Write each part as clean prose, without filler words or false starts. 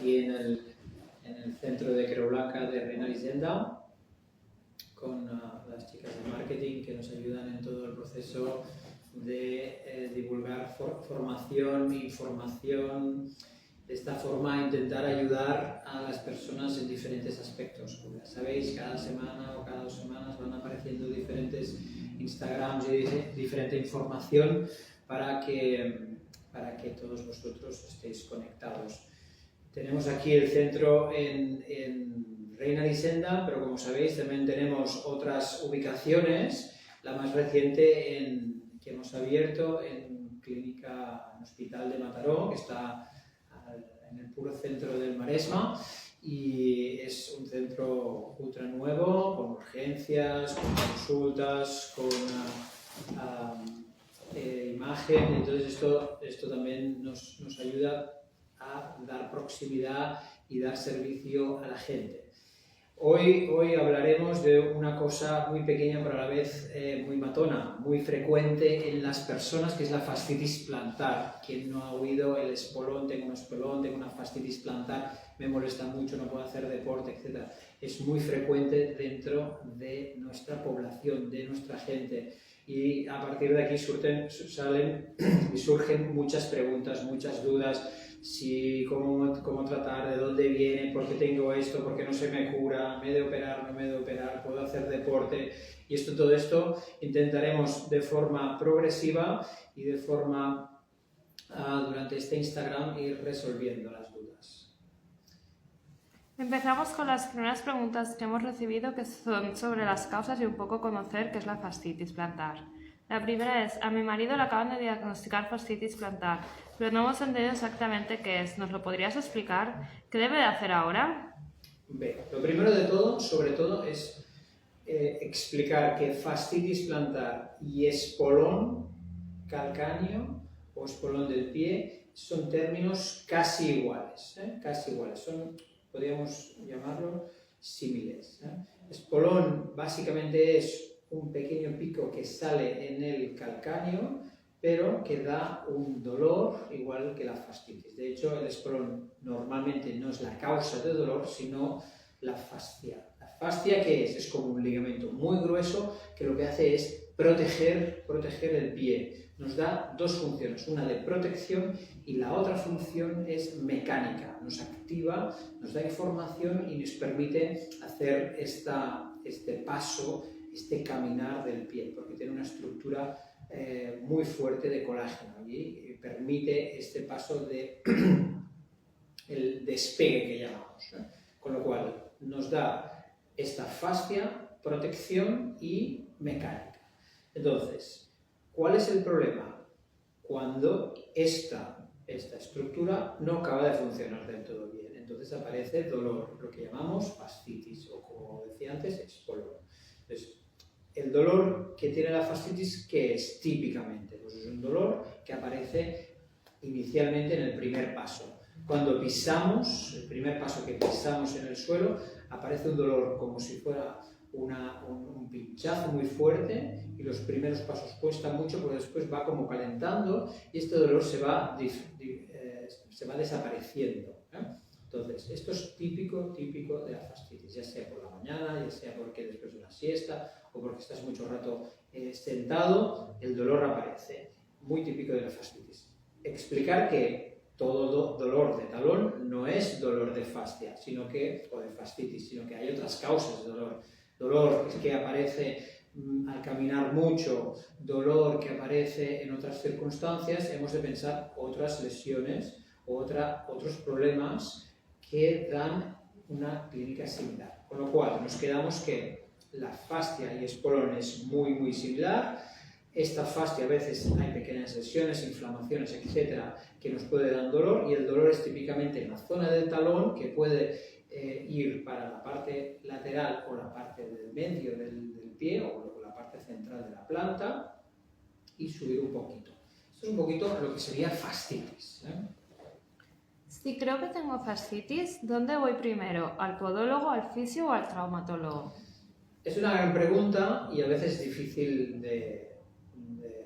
aquí en el centro de Creu Blanca de Reina Elisenda, con las chicas de marketing que nos ayudan en todo el proceso de divulgar formación, información, de esta forma intentar ayudar a las personas en diferentes aspectos. Como ya sabéis, cada semana o cada 2 semanas van apareciendo diferentes Instagrams y diferente información para que todos vosotros estéis conectados. Tenemos aquí el centro en Reina Elisenda, pero como sabéis también tenemos otras ubicaciones, la más reciente que hemos abierto en Clínica Hospital de Mataró, que está en el puro centro del Maresma, y es un centro ultra nuevo, con urgencias, con consultas, con imagen. Entonces esto también nos ayuda a dar proximidad y dar servicio a la gente. Hoy hablaremos de una cosa muy pequeña pero a la vez muy matona, muy frecuente en las personas, que es la fascitis plantar. Quien no ha oído el espolón, tengo un espolón, tengo una fascitis plantar, me molesta mucho, no puedo hacer deporte, etc. Es muy frecuente dentro de nuestra población, de nuestra gente. Y a partir de aquí salen y surgen muchas preguntas, muchas dudas. Cómo tratar, de dónde viene, por qué tengo esto, por qué no se me cura, me he de operar, no me he de operar, puedo hacer deporte, y todo esto intentaremos de forma progresiva y de forma durante este Instagram ir resolviendo las dudas. Empezamos con las primeras preguntas que hemos recibido, que son sobre las causas y un poco conocer qué es la fascitis plantar. La primera es: a mi marido le acaban de diagnosticar fascitis plantar, pero no hemos entendido exactamente qué es. ¿Nos lo podrías explicar? ¿Qué debe de hacer ahora? Bien, lo primero de todo, sobre todo, es explicar que fascitis plantar y espolón calcáneo o espolón del pie son términos casi iguales, casi iguales, podríamos llamarlo símiles. Espolón básicamente es un pequeño pico que sale en el calcáneo, pero que da un dolor igual que la fascitis. De hecho, el espolón normalmente no es la causa de dolor, sino la fascia. ¿La fascia qué es? Es como un ligamento muy grueso que lo que hace es proteger el pie. Nos da 2 funciones, una de protección y la otra función es mecánica. Nos activa, nos da información y nos permite hacer este paso, este caminar del pie, porque tiene una estructura muy fuerte de colágeno y permite este paso de el despegue que llamamos, con lo cual nos da esta fascia, protección y mecánica. Entonces, ¿cuál es el problema? Cuando esta estructura no acaba de funcionar del todo bien, entonces aparece dolor, lo que llamamos fascitis o, como decía antes, espolón. Entonces, el dolor que tiene la fascitis, ¿qué es típicamente? Pues es un dolor que aparece inicialmente en el primer paso. Cuando pisamos, el primer paso que pisamos en el suelo, aparece un dolor como si fuera un pinchazo muy fuerte, y los primeros pasos cuestan mucho, porque después va como calentando y este dolor se va desapareciendo. Entonces, esto es típico de la fascitis, ya sea por la mañana, ya sea porque después de una siesta o porque estás mucho rato sentado, el dolor aparece. Muy típico de la fascitis. Explicar que todo dolor de talón no es dolor de fascia, o de fascitis, sino que hay otras causas de dolor. Dolor que aparece al caminar mucho, dolor que aparece en otras circunstancias. Hemos de pensar otras lesiones, otros problemas que dan una clínica similar. Con lo cual, nos quedamos que la fascia y espolón es muy similar. Esta fascia a veces hay pequeñas lesiones, inflamaciones, etcétera, que nos puede dar dolor, y el dolor es típicamente en la zona del talón, que puede ir para la parte lateral o la parte del medio del pie o la parte central de la planta y subir un poquito. Esto es un poquito lo que sería fascitis. Si creo que tengo fascitis, ¿dónde voy primero? ¿Al podólogo, al fisio o al traumatólogo? Es una gran pregunta y a veces difícil de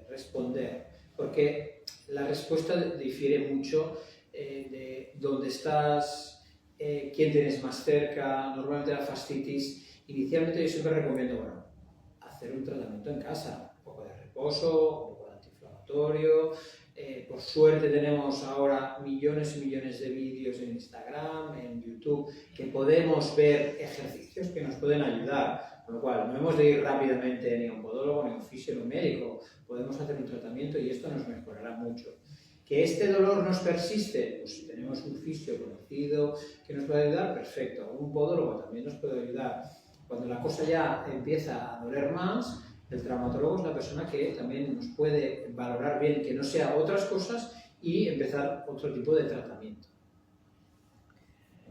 responder, porque la respuesta difiere mucho de dónde estás, quién tienes más cerca. Normalmente la fascitis, inicialmente yo siempre recomiendo, bueno, hacer un tratamiento en casa, un poco de reposo, un poco de antiinflamatorio. Por suerte tenemos ahora millones y millones de vídeos en Instagram, en YouTube, que podemos ver ejercicios que nos pueden ayudar. Con lo cual, no hemos de ir rápidamente ni a un podólogo, ni a un fisio, ni a un médico. Podemos hacer un tratamiento y esto nos mejorará mucho. ¿Que este dolor nos persiste? Pues si tenemos un fisio conocido que nos puede ayudar, perfecto. Un podólogo también nos puede ayudar. Cuando la cosa ya empieza a doler más, el traumatólogo es la persona que también nos puede valorar bien que no sea otras cosas y empezar otro tipo de tratamiento.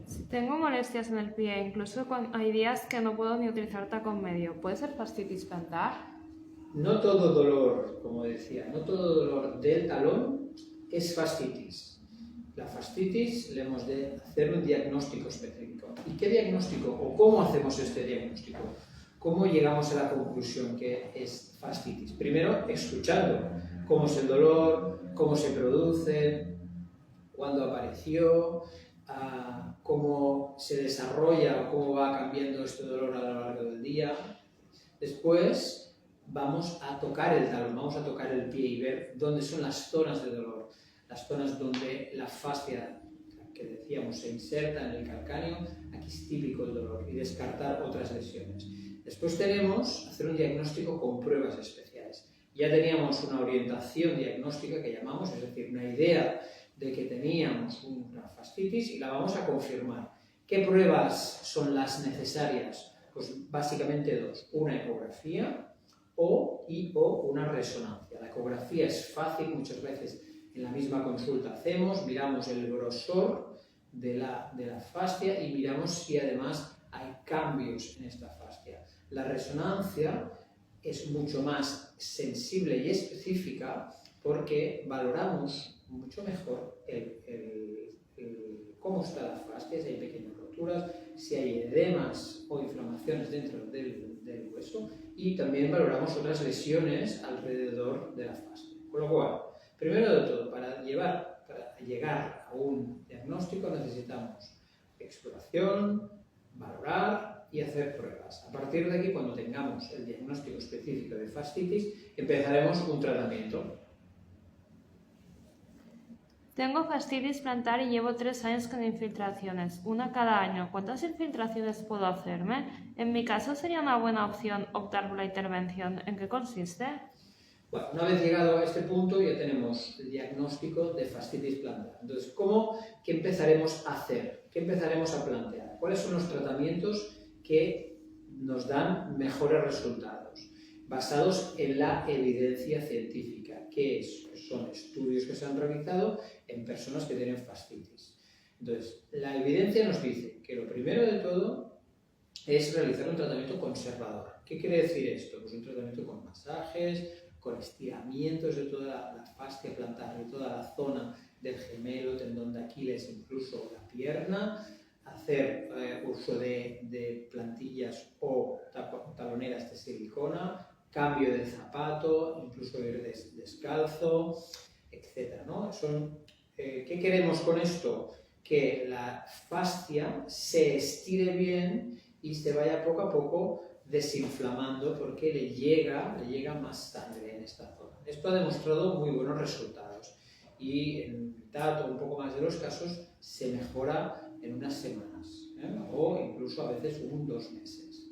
Si tengo molestias en el pie, incluso hay días que no puedo ni utilizar tacón medio, ¿puede ser fascitis plantar? No todo dolor, como decía, no todo dolor del talón es fascitis. La fascitis le hemos de hacer un diagnóstico específico. ¿Y qué diagnóstico o cómo hacemos este diagnóstico? ¿Cómo llegamos a la conclusión que es fascitis? Primero, escuchando cómo es el dolor, cómo se produce, cuándo apareció, cómo se desarrolla o cómo va cambiando este dolor a lo largo del día. Después vamos a tocar el talón, vamos a tocar el pie y ver dónde son las zonas de dolor, las zonas donde la fascia que decíamos se inserta en el calcáneo, aquí es típico el dolor, y descartar otras lesiones. Después tenemos hacer un diagnóstico con pruebas especiales. Ya teníamos una orientación diagnóstica que llamamos, es decir, una idea de que teníamos una fascitis y la vamos a confirmar. ¿Qué pruebas son las necesarias? Pues básicamente dos, una ecografía o una resonancia. La ecografía es fácil, muchas veces en la misma consulta hacemos, miramos el grosor de la fascia y miramos si además hay cambios en esta fascia. La resonancia es mucho más sensible y específica porque valoramos mucho mejor cómo está la fascia, si hay pequeñas roturas, si hay edemas o inflamaciones dentro del hueso, y también valoramos otras lesiones alrededor de la fascia. Con lo cual, primero de todo, para llegar a un diagnóstico necesitamos exploración, valorar y hacer pruebas. A partir de aquí, cuando tengamos el diagnóstico específico de fascitis, empezaremos un tratamiento. Tengo fascitis plantar y llevo 3 años con infiltraciones, una cada año. ¿Cuántas infiltraciones puedo hacerme? En mi caso, ¿sería una buena opción optar por la intervención? ¿En qué consiste? Bueno, una vez llegado a este punto ya tenemos el diagnóstico de fascitis plantar. Entonces, ¿qué empezaremos a hacer? ¿Qué empezaremos a plantear? ¿Cuáles son los tratamientos que nos dan mejores resultados? Basados en la evidencia científica, que son estudios que se han realizado en personas que tienen fascitis. Entonces, la evidencia nos dice que lo primero de todo es realizar un tratamiento conservador. ¿Qué quiere decir esto? Pues un tratamiento con masajes, con estiramientos de toda la fascia plantar, de toda la zona del gemelo, tendón de Aquiles, incluso la pierna, hacer uso de plantillas o taloneras de silicona, cambio de zapato, incluso ir descalzo, etc., ¿no? ¿Qué queremos con esto? Que la fascia se estire bien y se vaya poco a poco desinflamando porque le llega más sangre en esta zona. Esto ha demostrado muy buenos resultados y en mitad o un poco más de los casos se mejora en unas semanas, o incluso a veces 1 o 2 meses.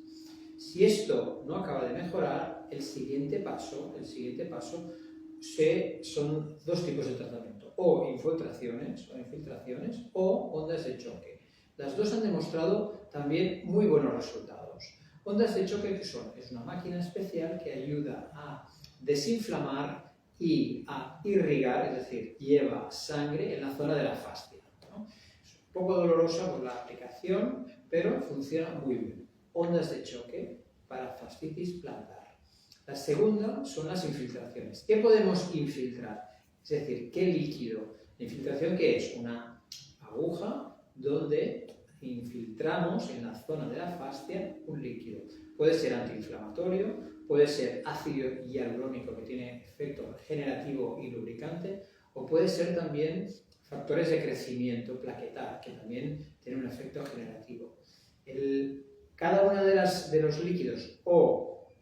Si esto no acaba de mejorar, el siguiente paso son 2 tipos de tratamiento, o infiltraciones o ondas de choque. Las 2 han demostrado también muy buenos resultados. Ondas de choque, ¿qué son? Es una máquina especial que ayuda a desinflamar y a irrigar, es decir, lleva sangre en la zona de la fascia, ¿no? Es un poco dolorosa por la aplicación, pero funciona muy bien. Ondas de choque para fascitis plantar. La segunda son las infiltraciones. ¿Qué podemos infiltrar? Es decir, ¿qué líquido? La infiltración, ¿qué es? Una aguja donde infiltramos en la zona de la fascia un líquido. Puede ser antiinflamatorio, puede ser ácido hialurónico que tiene efecto regenerativo y lubricante, o puede ser también factores de crecimiento plaquetar, que también tienen un efecto generativo. Cada uno de los líquidos o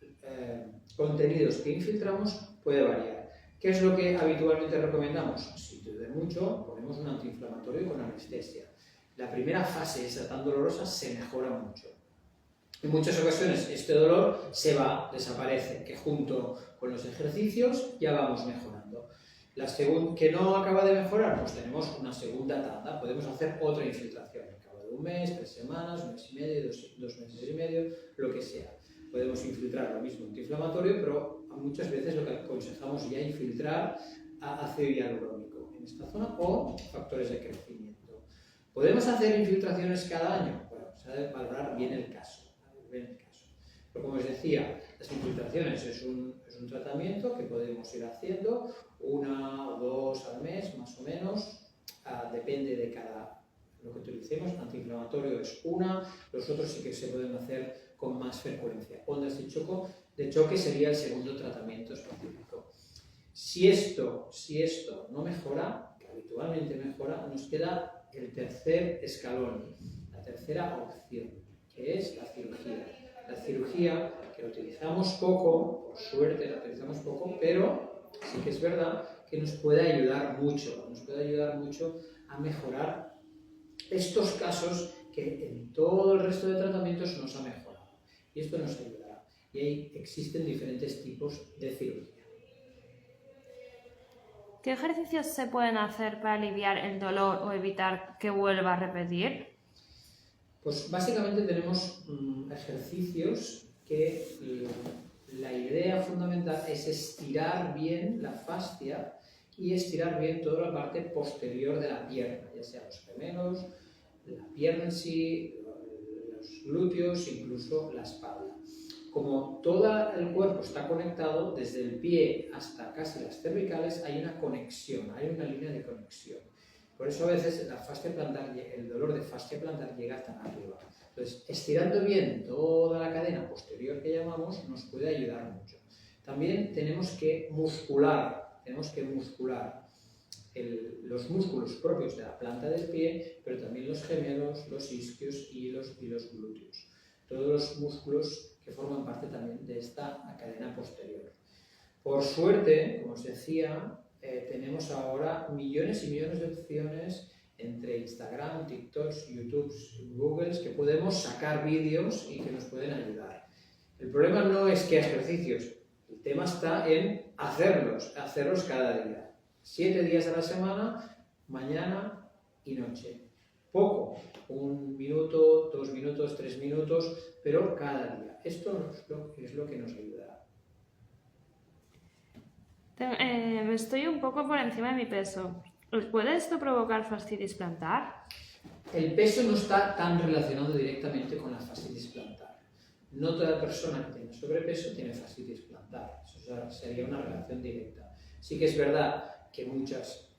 contenidos que infiltramos puede variar. ¿Qué es lo que habitualmente recomendamos? Si duele mucho, ponemos un antiinflamatorio con anestesia. La primera fase, esa tan dolorosa, se mejora mucho. En muchas ocasiones este dolor se va, desaparece, que junto con los ejercicios ya vamos mejorando. Que no acaba de mejorar, pues tenemos una segunda tanda, podemos hacer otra infiltración al cabo de un mes, 3 semanas, un mes y medio, dos meses y medio, lo que sea. Podemos infiltrar lo mismo antiinflamatorio, pero muchas veces lo que aconsejamos ya infiltrar ácido hialurónico en esta zona o factores de crecimiento. ¿Podemos hacer infiltraciones cada año? Bueno, se ha de valorar bien el caso. Pero como os decía, las infiltraciones es un tratamiento que podemos ir haciendo 1 o 2 al mes, más o menos, depende de lo que utilicemos. Antiinflamatorio es una, los otros sí que se pueden hacer con más frecuencia. Ondas de choque sería el segundo tratamiento específico. Si esto no mejora, que habitualmente mejora, nos queda el tercer escalón, la tercera opción, que es la cirugía. La cirugía, que la utilizamos poco, por suerte la utilizamos poco, pero sí que es verdad que nos puede ayudar mucho a mejorar estos casos que en todo el resto de tratamientos nos ha mejorado. Y esto nos ayudará. Y ahí existen diferentes tipos de cirugía. ¿Qué ejercicios se pueden hacer para aliviar el dolor o evitar que vuelva a repetir? Pues básicamente tenemos ejercicios que la idea fundamental es estirar bien la fascia y estirar bien toda la parte posterior de la pierna, ya sea los gemelos, la pierna en sí, los glúteos, incluso la espalda. Como todo el cuerpo está conectado, desde el pie hasta casi las cervicales hay una conexión, hay una línea de conexión. Por eso a veces el dolor de fascia plantar llega tan arriba. Entonces, estirando bien toda la cadena posterior que llamamos, nos puede ayudar mucho. También tenemos que muscular los músculos propios de la planta del pie, pero también los gemelos, los isquios y los glúteos. Todos los músculos que forman parte también de esta cadena posterior. Por suerte, como os decía, tenemos ahora millones y millones de opciones entre Instagram, TikTok, YouTube, Google, que podemos sacar vídeos y que nos pueden ayudar. El problema no es que ejercicios, el tema está en hacerlos cada día. 7 días a la semana, mañana y noche. Poco, 1 minuto, 2 minutos, 3 minutos, pero cada día. Esto es lo que nos ayudará. Estoy un poco por encima de mi peso. ¿Puede esto provocar fascitis plantar? El peso no está tan relacionado directamente con la fascitis plantar. No toda persona que tiene sobrepeso tiene fascitis plantar. Eso sería una relación directa. Sí que es verdad que muchas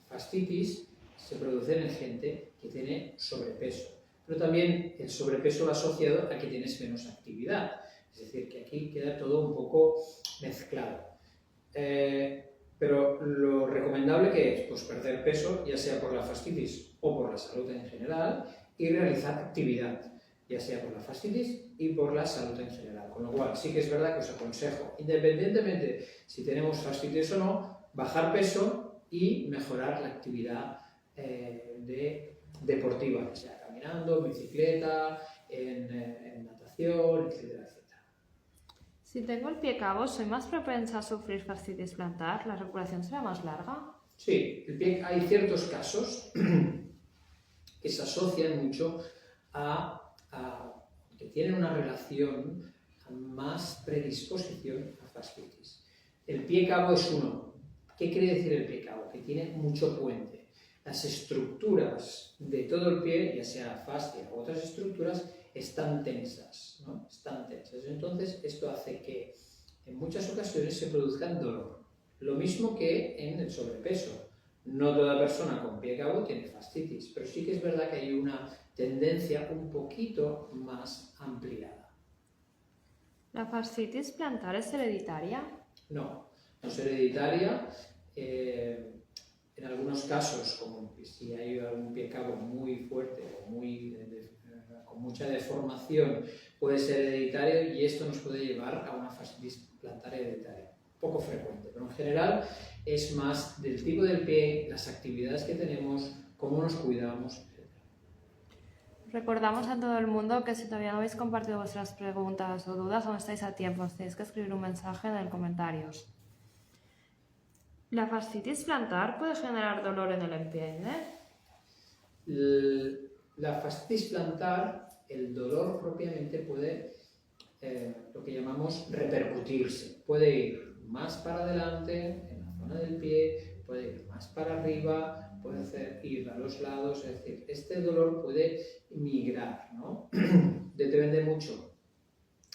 fascitis se producen en gente que tiene sobrepeso. Pero también el sobrepeso va asociado a que tienes menos actividad. Es decir, que aquí queda todo un poco mezclado. Pero lo recomendable que es pues, perder peso, ya sea por la fascitis o por la salud en general, y realizar actividad, ya sea por la fascitis y por la salud en general. Con lo cual, sí que es verdad que os aconsejo, independientemente si tenemos fascitis o no, bajar peso y mejorar la actividad deportiva, ya sea caminando, en bicicleta, en natación, etcétera. Si tengo el pie cabo, ¿soy más propensa a sufrir fascitis plantar? ¿La recuperación será más larga? Sí, hay ciertos casos que se asocian mucho que tienen una relación a más predisposición a fascitis. El pie cabo es uno. ¿Qué quiere decir el pie cabo? Que tiene mucho puente. Las estructuras de todo el pie, ya sea fascia u otras estructuras, están tensas, ¿no? Están tensas. Entonces, esto hace que en muchas ocasiones se produzca dolor. Lo mismo que en el sobrepeso. No toda persona con pie cabo tiene fascitis, pero sí que es verdad que hay una tendencia un poquito más ampliada. ¿La fascitis plantar es hereditaria? No es hereditaria. En algunos casos, como si hay algún pie cabo muy fuerte o con mucha deformación, puede ser hereditario y esto nos puede llevar a una fascitis plantar hereditaria. Poco frecuente, pero en general es más del tipo del pie, las actividades que tenemos, cómo nos cuidamos, etc. Recordamos a todo el mundo que si todavía no habéis compartido vuestras preguntas o dudas, aún estáis a tiempo. Os tenéis que escribir un mensaje en los comentarios. ¿La fascitis plantar puede generar dolor en el empeine? La fascitis plantar, el dolor propiamente puede, lo que llamamos, repercutirse. Puede ir más para adelante, en la zona del pie, puede ir más para arriba, puede ir a los lados, es decir, este dolor puede migrar, ¿no? Depende mucho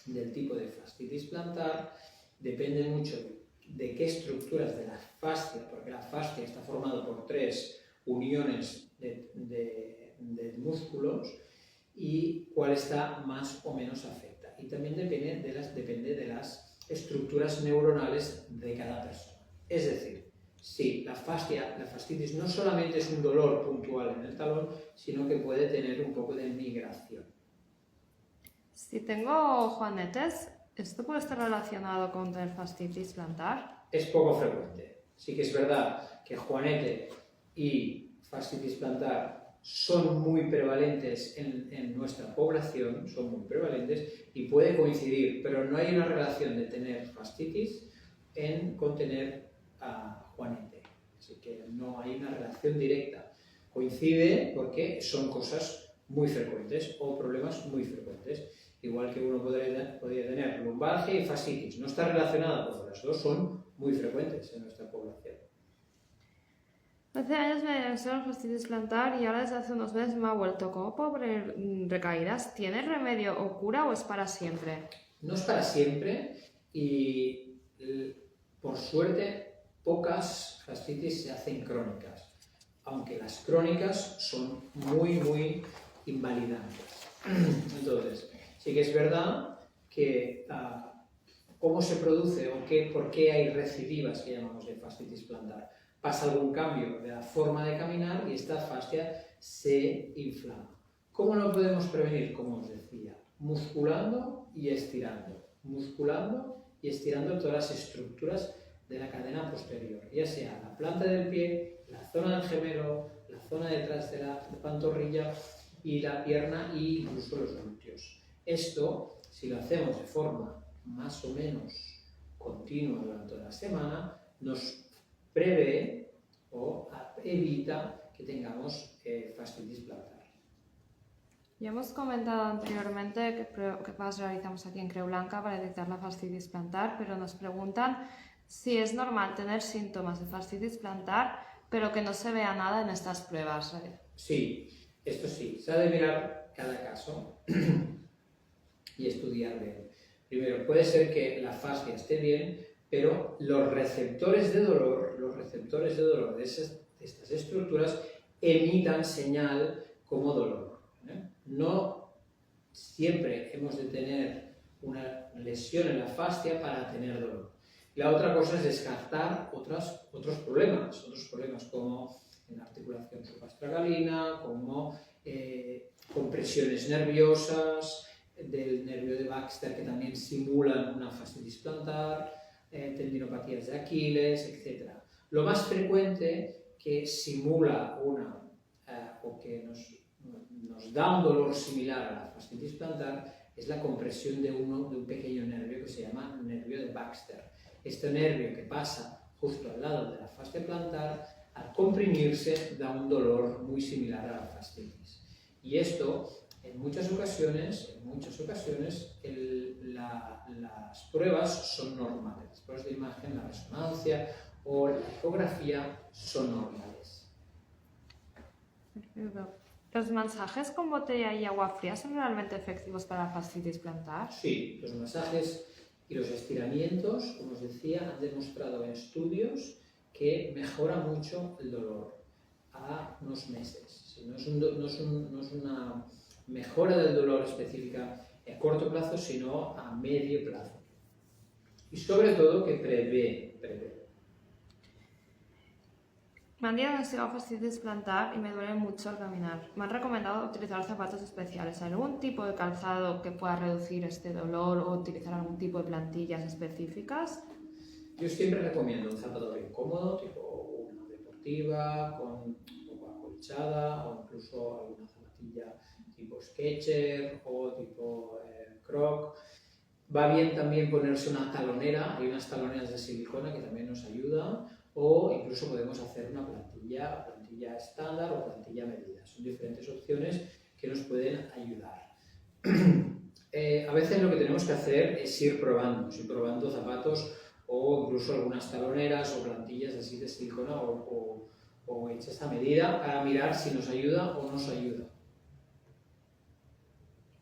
del tipo de fascitis plantar, depende mucho de qué estructuras de la fascia, porque la fascia está formada por 3 uniones de músculos y cuál está más o menos afecta. Y también depende de las estructuras neuronales de cada persona. Es decir, sí, la fascitis no solamente es un dolor puntual en el talón, sino que puede tener un poco de migración. Si tengo juanetes, ¿esto puede estar relacionado con tener fascitis plantar? Es poco frecuente. Sí que es verdad que juanete y fascitis plantar son muy prevalentes en nuestra población, son muy prevalentes y puede coincidir, pero no hay una relación de tener fascitis con tener juanete. Así que no hay una relación directa. Coincide porque son cosas muy frecuentes o problemas muy frecuentes. Igual que uno podría tener lumbalgia y fascitis. No está relacionada, pero las dos son muy frecuentes en nuestra población. Hace años me diagnosticaron fascitis plantar y ahora desde hace unos meses me ha vuelto. ¿Cómo puedo poner recaídas? ¿Tiene remedio o cura o es para siempre? No es para siempre y por suerte pocas fascitis se hacen crónicas, aunque las crónicas son muy invalidantes. Entonces, sí que es verdad que cómo se produce o por qué hay recidivas que llamamos de fascitis plantar. Pasa algún cambio de la forma de caminar y esta fascia se inflama. ¿Cómo lo podemos prevenir? Como os decía, musculando y estirando. Musculando y estirando todas las estructuras de la cadena posterior, ya sea la planta del pie, la zona del gemelo, la zona detrás de la pantorrilla y la pierna e incluso los glúteos. Esto, si lo hacemos de forma más o menos continua durante la semana, nos prevé o evita que tengamos fascitis plantar. Ya hemos comentado anteriormente que pruebas realizamos aquí en Creu Blanca para detectar la fascitis plantar, pero nos preguntan si es normal tener síntomas de fascitis plantar, pero que no se vea nada en estas pruebas. Sí, esto sí, se ha de mirar cada caso y estudiar bien. Primero, puede ser que la fascia esté bien, pero los receptores de dolor de estas estructuras emitan señal como dolor. No siempre hemos de tener una lesión en la fascia para tener dolor. La otra cosa es descartar otros problemas como en la articulación suprastragalina, como compresiones nerviosas del nervio de Baxter que también simulan una fascitis plantar, tendinopatías de Aquiles, etc. Lo más frecuente que simula o que nos da un dolor similar a la fascitis plantar es la compresión de un pequeño nervio que se llama nervio de Baxter. Este nervio que pasa justo al lado de la fascia plantar, al comprimirse da un dolor muy similar a la fascitis. Y esto, en muchas ocasiones, las pruebas son normales. Las pruebas de imagen, la resonancia o la ecografía son normales. ¿Los masajes con botella y agua fría son realmente efectivos para la fascitis plantar? Sí, los masajes y los estiramientos, como os decía, han demostrado en estudios que mejora mucho el dolor a unos meses. No es una mejora del dolor específica a corto plazo, sino a medio plazo. Y sobre todo que prevé. Me han diagnosticado fascitis plantar y me duele mucho al caminar. Me han recomendado utilizar zapatos especiales. ¿Algún tipo de calzado que pueda reducir este dolor o utilizar algún tipo de plantillas específicas? Yo siempre recomiendo un zapato bien cómodo, tipo una deportiva, con un poco acolchada, o incluso alguna zapatilla tipo Skechers o tipo Croc. Va bien también ponerse una talonera, hay unas taloneras de silicona que también nos ayudan, o incluso podemos hacer una plantilla estándar o plantilla medida. Son diferentes opciones que nos pueden ayudar. A veces lo que tenemos que hacer es ir probando zapatos o incluso algunas taloneras o plantillas así de silicona o hechas a medida para mirar si nos ayuda o no nos ayuda.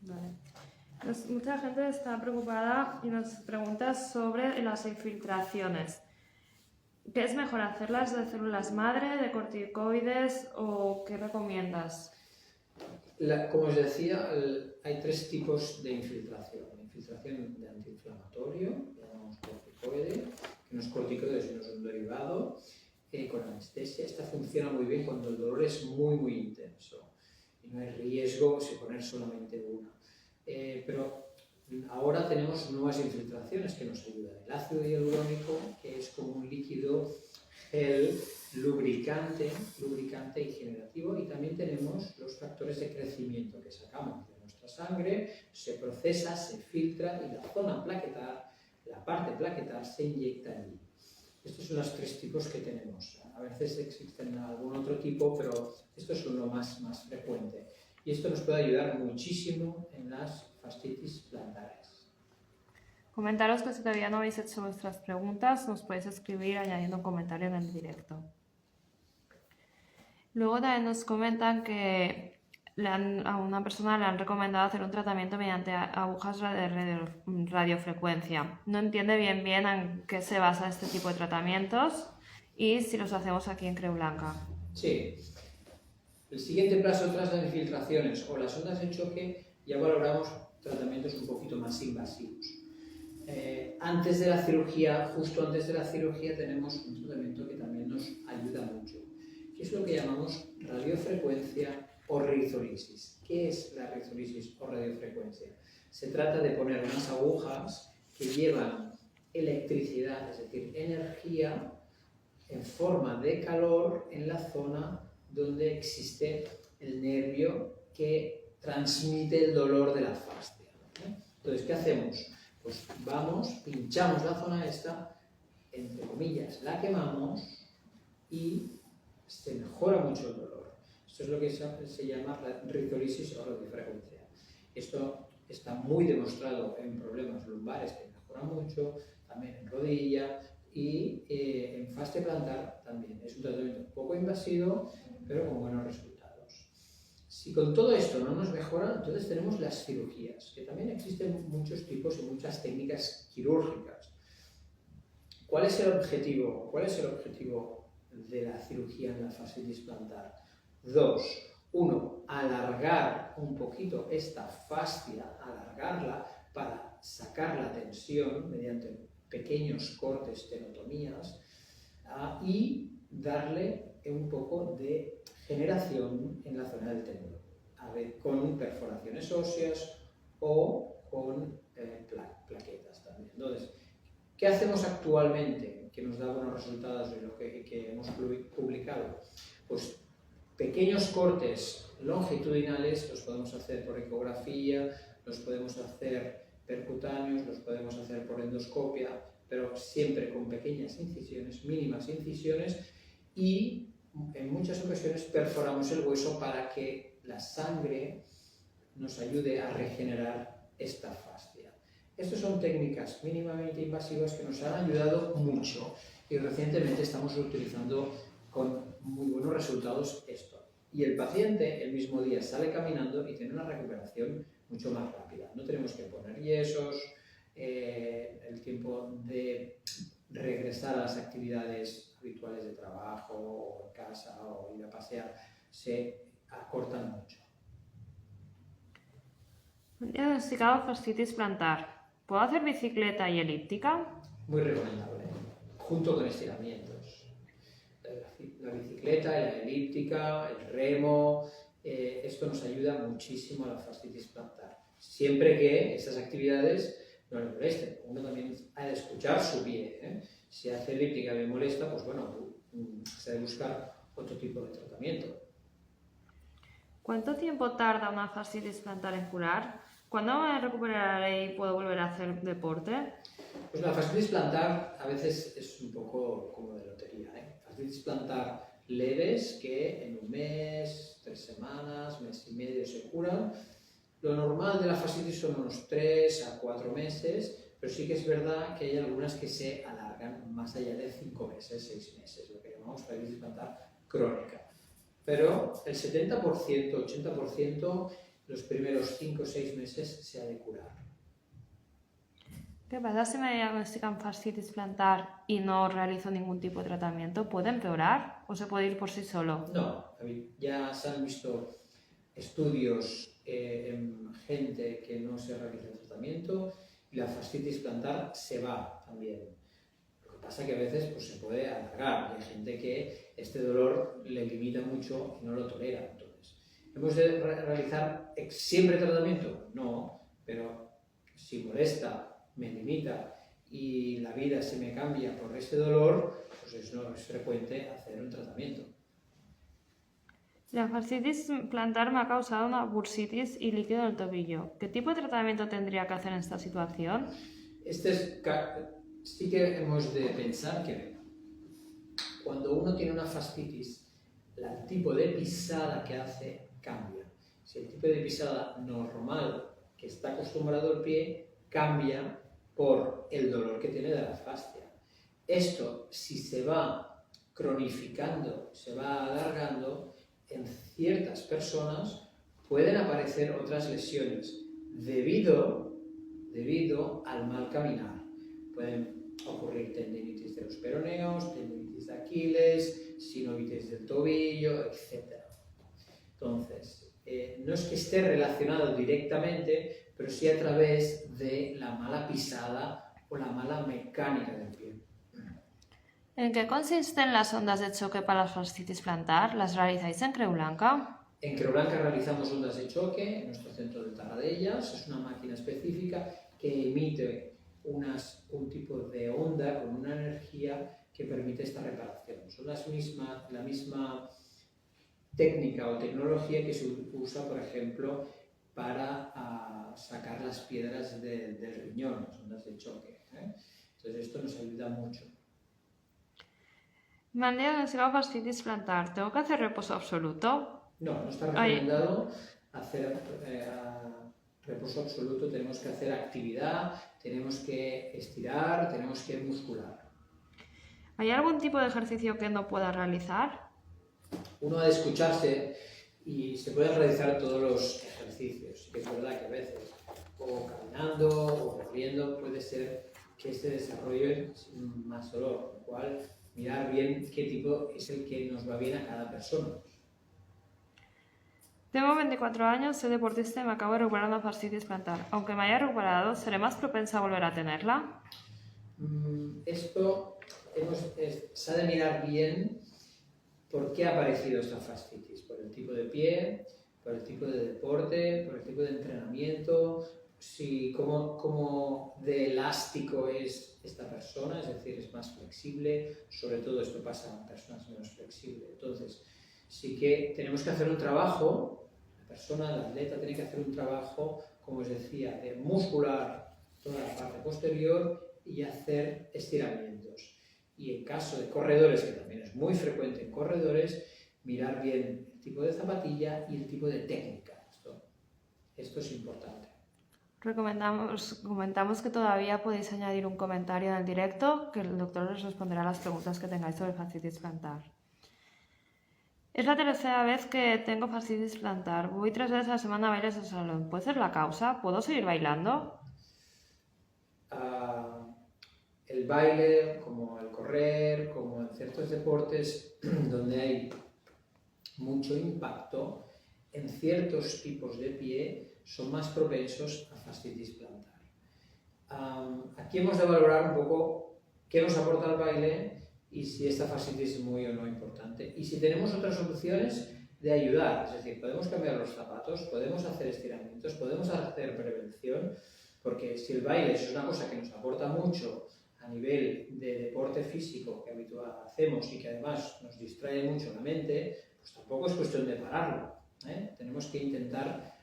Vale. Pues mucha gente está preocupada y nos pregunta sobre las infiltraciones. ¿Qué es mejor, hacerlas de células madre, de corticoides o qué recomiendas? Como os decía, hay tres tipos de infiltración. Infiltración de antiinflamatorio, llamamos corticoide, que no es corticoide sino es un derivado, con anestesia. Esta funciona muy bien cuando el dolor es muy intenso y no hay riesgo si poner solamente una. Pero ahora tenemos nuevas infiltraciones que nos ayudan. El ácido hialurónico, que es como un líquido gel lubricante y generativo, y también tenemos los factores de crecimiento que sacamos de nuestra sangre, se procesa, se filtra y la zona plaquetar, la parte plaquetar, se inyecta allí. Estos son los tres tipos que tenemos. A veces existen algún otro tipo, pero estos son lo más frecuente. Y esto nos puede ayudar muchísimo en las fascitis plantares. Comentaros que si todavía no habéis hecho vuestras preguntas, nos podéis escribir añadiendo un comentario en el directo. Luego también nos comentan que a una persona le han recomendado hacer un tratamiento mediante agujas de radiofrecuencia. No entiende bien en qué se basa este tipo de tratamientos y si los hacemos aquí en Creu Blanca. Sí. El siguiente paso tras las infiltraciones o las ondas de choque, ya valoramos tratamientos un poquito más invasivos. Antes de la cirugía, justo antes de la cirugía, tenemos un tratamiento que también nos ayuda mucho, que es lo que llamamos radiofrecuencia o rizolisis. ¿Qué es la rizolisis o radiofrecuencia? Se trata de poner unas agujas que llevan electricidad, es decir, energía en forma de calor en la zona donde existe el nervio que transmite el dolor de la fascia. Entonces, ¿qué hacemos? Pues vamos, pinchamos la zona esta, entre comillas, la quemamos y se mejora mucho el dolor. Esto es lo que se llama rizolisis o radiofrecuencia. Esto está muy demostrado en problemas lumbares que mejora mucho, también en rodilla y en fascia plantar también. Es un tratamiento poco invasivo, pero con buenos resultados. Si con todo esto no nos mejora, entonces tenemos las cirugías, que también existen muchos tipos y muchas técnicas quirúrgicas. ¿Cuál es el objetivo? ¿Cuál es el objetivo de la cirugía en la fascitis plantar? 2. 1. Alargar un poquito esta fascia, alargarla para sacar la tensión mediante pequeños cortes, tenotomías, y darle un poco de generación en la zona del tendón, a ver, con perforaciones óseas o con plaquetas también. Entonces, ¿qué hacemos actualmente que nos da buenos resultados de lo que hemos publicado? Pues pequeños cortes longitudinales los podemos hacer por ecografía, los podemos hacer percutáneos, los podemos hacer por endoscopia, pero siempre con pequeñas incisiones, mínimas incisiones, y en muchas ocasiones perforamos el hueso para que la sangre nos ayude a regenerar esta fascia. Estas son técnicas mínimamente invasivas que nos han ayudado mucho y recientemente estamos utilizando con muy buenos resultados esto. Y el paciente el mismo día sale caminando y tiene una recuperación mucho más rápida. No tenemos que poner yesos, el tiempo de regresar a las actividades habituales de trabajo o en casa o ir a pasear se acortan mucho. Diagnosticado fascitis plantar. ¿Puedo hacer bicicleta y elíptica? Muy recomendable, junto con estiramientos. la bicicleta, la elíptica, el remo, esto nos ayuda muchísimo a la fascitis plantar. Siempre que estas actividades no le molesten. Uno también ha de escuchar su pie, ¿eh? Si hace elíptica y le molesta, pues bueno, se debe buscar otro tipo de tratamiento. ¿Cuánto tiempo tarda una fascitis plantar en curar? ¿Cuándo me recuperaré y puedo volver a hacer deporte? Pues la fascitis plantar a veces es un poco como de lotería, ¿eh? Fascitis plantar leves que en un mes, 3 semanas, mes y medio se curan. Lo normal de la fascitis son unos 3 a 4 meses, pero sí que es verdad que hay algunas que se alargan más allá de 5 meses, 6 meses, lo que llamamos fascitis plantar crónica. Pero el 70%, 80%, los primeros 5 o 6 meses se ha de curar. ¿Qué pasa si me diagnostican fascitis plantar y no realizo ningún tipo de tratamiento? ¿Puede empeorar o se puede ir por sí solo? No, ya se han visto estudios en gente que no se realiza el tratamiento y la fascitis plantar se va también. Lo que pasa es que a veces pues, se puede alargar. Hay gente que este dolor le limita mucho y no lo tolera. Entonces, ¿hemos de realizar siempre tratamiento? No, pero si molesta, me limita y la vida se me cambia por este dolor, pues no es frecuente hacer un tratamiento. La fascitis plantar me ha causado una bursitis y líquido del tobillo. ¿Qué tipo de tratamiento tendría que hacer en esta situación? Sí que hemos de pensar que cuando uno tiene una fascitis, el tipo de pisada que hace cambia. Si el tipo de pisada normal que está acostumbrado el pie cambia por el dolor que tiene de la fascia. Esto, si se va cronificando, se va alargando, en ciertas personas pueden aparecer otras lesiones debido al mal caminar. Pueden ocurrir tendinitis de los peroneos, tendinitis de Aquiles, sinovitis del tobillo, etc. Entonces, no es que esté relacionado directamente, pero sí a través de la mala pisada o la mala mecánica del pie. ¿En qué consisten las ondas de choque para la fascitis plantar? ¿Las realizáis en Creu Blanca? En Creu Blanca realizamos ondas de choque en nuestro centro de Tarradellas. Es una máquina específica que emite un tipo de onda con una energía que permite esta reparación. Son la misma técnica o tecnología que se usa, por ejemplo, para sacar las piedras del riñón, las ondas de choque, ¿eh? Entonces esto nos ayuda mucho. Me han diagnosticado fascitis plantar. ¿Tengo que hacer reposo absoluto? No está recomendado hacer reposo absoluto. Tenemos que hacer actividad, tenemos que estirar, tenemos que muscular. ¿Hay algún tipo de ejercicio que no pueda realizar? Uno ha de escucharse y se pueden realizar todos los ejercicios. Sí que es verdad que a veces, o caminando o corriendo, puede ser que se desarrolle más dolor, lo cual mirar bien qué tipo es el que nos va bien a cada persona. Tengo 24 años, soy deportista y me acabo de recuperar una fascitis plantar. Aunque me haya recuperado, ¿seré más propensa a volver a tenerla? Esto se ha de mirar bien por qué ha aparecido esta fascitis. Por el tipo de pie, por el tipo de deporte, por el tipo de entrenamiento, cómo de elástico es esta persona, es decir, es más flexible. Sobre todo esto pasa en personas menos flexibles. Entonces, sí que tenemos que hacer un trabajo, el atleta tiene que hacer un trabajo, como os decía, de muscular toda la parte posterior y hacer estiramientos. Y en caso de corredores, que también es muy frecuente en corredores, mirar bien el tipo de zapatilla y el tipo de técnica. Esto es importante. Comentamos que todavía podéis añadir un comentario en el directo, que el doctor os responderá a las preguntas que tengáis sobre fascitis plantar. Es la tercera vez que tengo fascitis plantar. Voy 3 veces a la semana a bailes de salón. ¿Puede ser la causa? ¿Puedo seguir bailando? El baile, como el correr, como en ciertos deportes donde hay mucho impacto, en ciertos tipos de pie son más propensos a fascitis plantar. Aquí hemos de valorar un poco qué nos aporta el baile y si esta fascitis es muy o no importante. Y si tenemos otras soluciones de ayudar, es decir, podemos cambiar los zapatos, podemos hacer estiramientos, podemos hacer prevención, porque si el baile es una cosa que nos aporta mucho a nivel de deporte físico que habitualmente hacemos y que además nos distrae mucho la mente, pues tampoco es cuestión de pararlo, ¿eh? Tenemos que intentar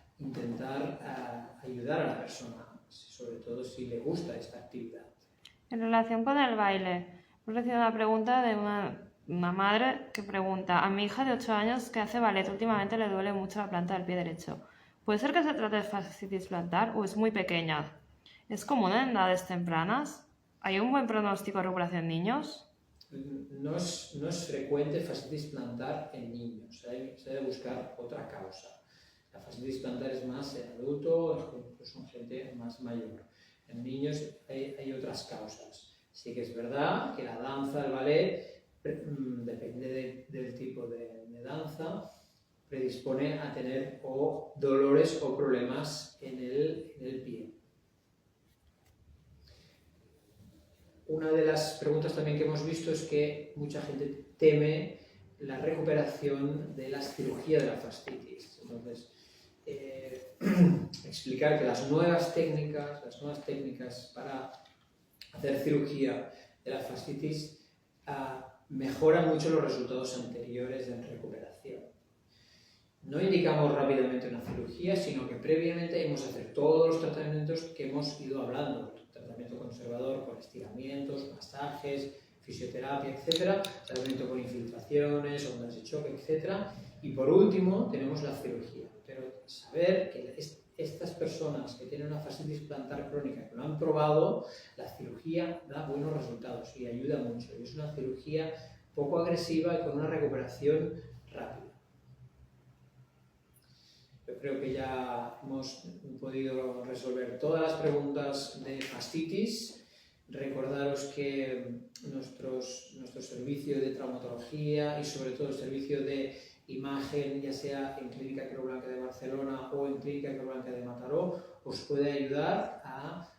ayudar a la persona, sobre todo si le gusta esta actividad. En relación con el baile, hemos recibido una pregunta de una madre que pregunta: a mi hija de 8 años que hace ballet últimamente le duele mucho la planta del pie derecho. ¿Puede ser que se trate de fascitis plantar o es muy pequeña? ¿Es común en edades tempranas? ¿Hay un buen pronóstico de recuperación en niños? No es frecuente fascitis plantar en niños, se debe buscar otra causa. La fascitis plantar es más en adulto, incluso en gente más mayor. En niños hay otras causas. Sí que es verdad que la danza, el ballet, depende del tipo de danza, predispone a tener o dolores o problemas en el pie. Una de las preguntas también que hemos visto es que mucha gente teme la recuperación de la cirugía de la fascitis. Entonces, explicar que las nuevas técnicas para hacer cirugía de la fascitis mejoran mucho los resultados anteriores de recuperación. No indicamos rápidamente una cirugía, sino que previamente hemos de hacer todos los tratamientos que hemos ido hablando. Tratamiento conservador con estiramientos, masajes, fisioterapia, etc. Tratamiento con infiltraciones, ondas de choque, etc. Y por último tenemos la cirugía. Pero saber que estas personas que tienen una fascitis plantar crónica, que lo han probado, la cirugía da buenos resultados y ayuda mucho. Y es una cirugía poco agresiva y con una recuperación rápida. Yo creo que ya hemos podido resolver todas las preguntas de fascitis. Recordaros que nuestro servicio de traumatología y sobre todo el servicio de imagen, ya sea en Clínica Creu Blanca de Barcelona o en Clínica Creu Blanca de Mataró, os puede ayudar a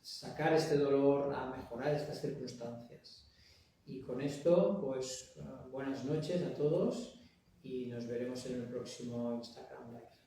sacar este dolor, a mejorar estas circunstancias. Y con esto, pues buenas noches a todos y nos veremos en el próximo Instagram Live.